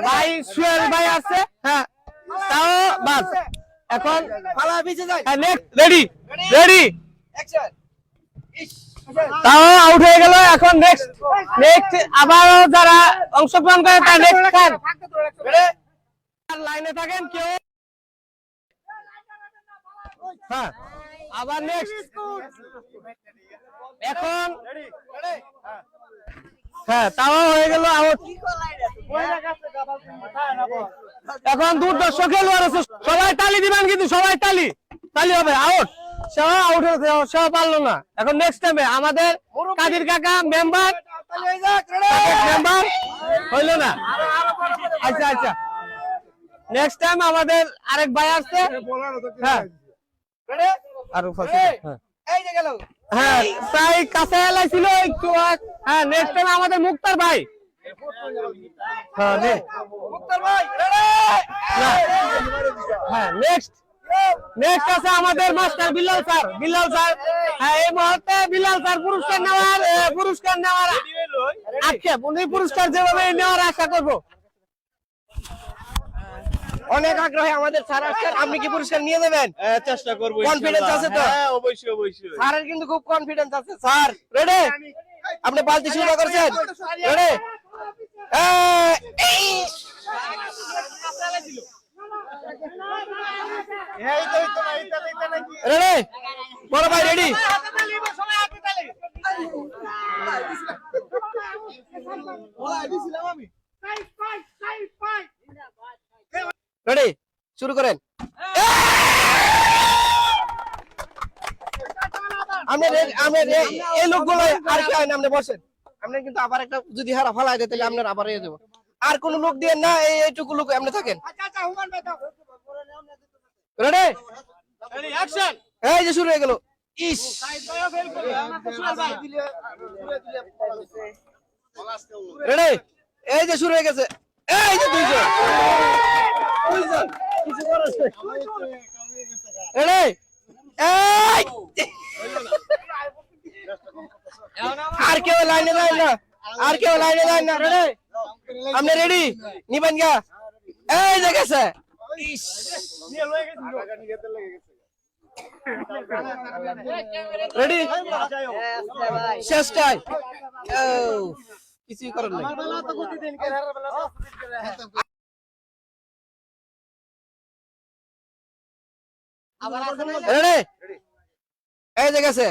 ভাই সুয়েল ভাই আছে, হ্যাঁ তাও বাস এখন পালা পিছে যায়। Next ready ready action. তাও আউট হয়ে গেল। এখন নেক্সট নেক্সট আবার যারা অংশগ্রহণ করে তার নেক্সট খান লাইনে থাকেন কেউ, হ্যাঁ আবার নেক্সট এখন হ্যাঁ তাও হয়ে গেল আউট। এখন দুর্দর্শক খেলোয়াড় আছে, সবাই তালি দিবেন কিন্তু সবাই তালি তালি হবে। আউট, সে আউট হয়েছে, সে পারলো না। এখন নেক্সট টাইমে আমাদের কাদির কাকা মেম্বার মেম্বার হইলো না। আচ্ছা আচ্ছা নেক্সট টাইম আমাদের আরেক ভাই আসছে, হ্যাঁ আর এই যে গেল। হ্যাঁ তাই কাছে এলাইছিল একটু। হ্যাঁ নেক্সট টাইম আমাদের মুক্তার ভাই, হ্যাঁ মুক্তার ভাই রেডি। হ্যাঁ নেক্সট নেক্সট আছে আমাদের master Billal sir. Billal sir, হ্যাঁ এই মুহূর্তে বিল্লাল স্যার পুরস্কার নেওয়ার আক্ষেপ, উনি পুরস্কার যেভাবে নেওয়ার আশা করবো। অনেক আগ্রহে আমাদের স্যার আসছেন, আপনি কি পুরস্কার নিয়ে নেবেন? চেষ্টা করবো, কনফিডেন্স আছে তো? হ্যাঁ অবশ্যই অবশ্যই। স্যারের কিন্তু খুব কনফিডেন্স আছে। Sir ready? আপনি বালতি শুরু করছেন, রেডি? রেডি বড় ভাই, রেডি? রেডি শুরু করেন। এই লোকগুলো আর কি হয় না, আপনি বসেন। আপনি কিন্তু আবার একটা যদি হারা ফালাই দেয় তাহলে আপনার আবার দেবো। আর কোন লোক দিয়ে না, এইটুকু লোক আপনি থাকেন। Ready action. এই যে শুরু হয়ে গেল। ইস রেডি, এই যে শুরু হয়ে গেছে। এই যে দুইজন রেডি। আর কেউ লাইনে যায় না, আর কেউ লাইনে যায় না। রেডি? আপনি রেডি নিবেন গা? এই যে গেছে। রেডি শেষ টাইম। কিছুই করেন নাই। রেডি এই যে গেছে।